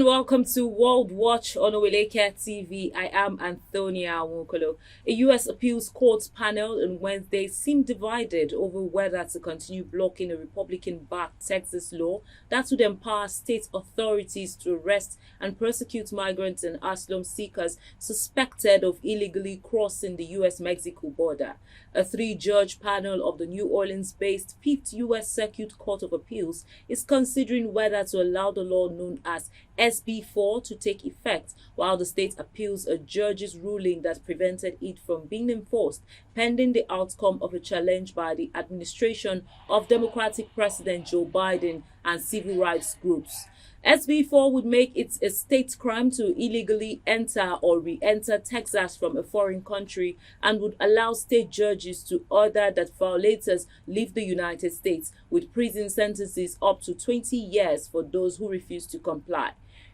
and welcome to World Watch on Oweleketv. I am Antonia Owekolo. A U.S. appeals court panel on Wednesday seemed divided over whether to continue blocking a Republican-backed Texas law that would empower state authorities to arrest and prosecute migrants and asylum seekers suspected of illegally crossing the U.S.-Mexico border. A three-judge panel of the New Orleans-based 5th U.S. Circuit Court of Appeals is considering whether to allow the law known as SB 4 to take effect, while the state appeals a judge's ruling that prevented it from being enforced, pending the outcome of a challenge by the administration of Democratic President Joe Biden and civil rights groups. SB 4 would make it a state crime to illegally enter or re-enter Texas from a foreign country and would allow state judges to order that violators leave the United States, with prison sentences up to 20 years for those who refuse to comply.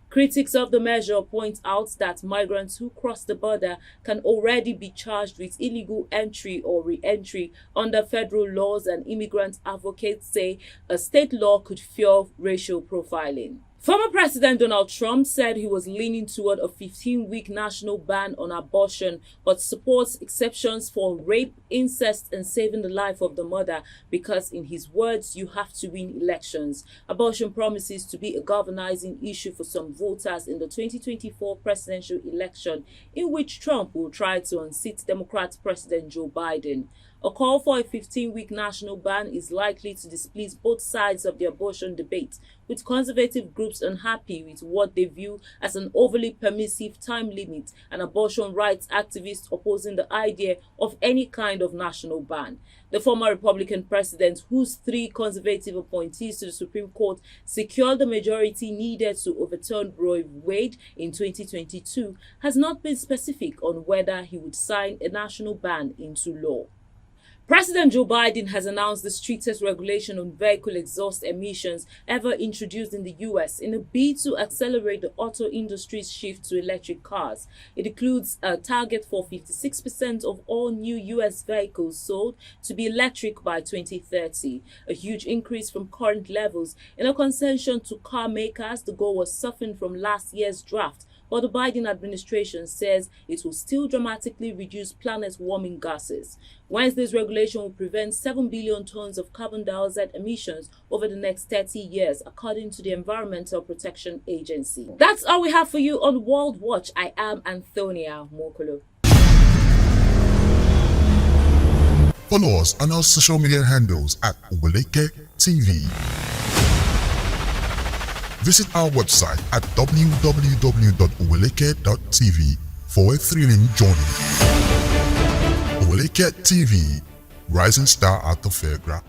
Critics of the measure point out that migrants who cross the border can already be charged with illegal entry or re-entry under federal laws, and immigrant advocates say a state law could fuel racial profiling. Former President Donald Trump said he was leaning toward a 15-week national ban on abortion, but supports exceptions for rape, incest, and saving the life of the mother because, in his words, you have to win elections. Abortion promises to be a galvanizing issue for some voters in the 2024 presidential election, in which Trump will try to unseat Democrat President Joe Biden. A call for a 15-week national ban is likely to displease both sides of the abortion debate, with conservative groups unhappy with what they view as an overly permissive time limit and abortion rights activists opposing the idea of any kind of national ban. The former Republican president, whose three conservative appointees to the Supreme Court secured the majority needed to overturn Roe v. Wade in 2022, has not been specific on whether he would sign a national ban into law. President Joe Biden has announced the strictest regulation on vehicle exhaust emissions ever introduced in the U.S. in a bid to accelerate the auto industry's shift to electric cars. It includes a target for 56% of all new U.S. vehicles sold to be electric by 2030, a huge increase from current levels. In a concession to car makers, the goal was softened from last year's draft, but the Biden administration says it will still dramatically reduce planet-warming gases. Wednesday's regulation will prevent 7 billion tons of carbon dioxide emissions over the next 30 years, according to the Environmental Protection Agency. That's all we have for you on World Watch. I am Antonia Owekolo. Follow us on our social media handles at Oweleke TV. Visit our website at www.oweleketv for a thrilling journey. Oweleketv, rising star at the fairground.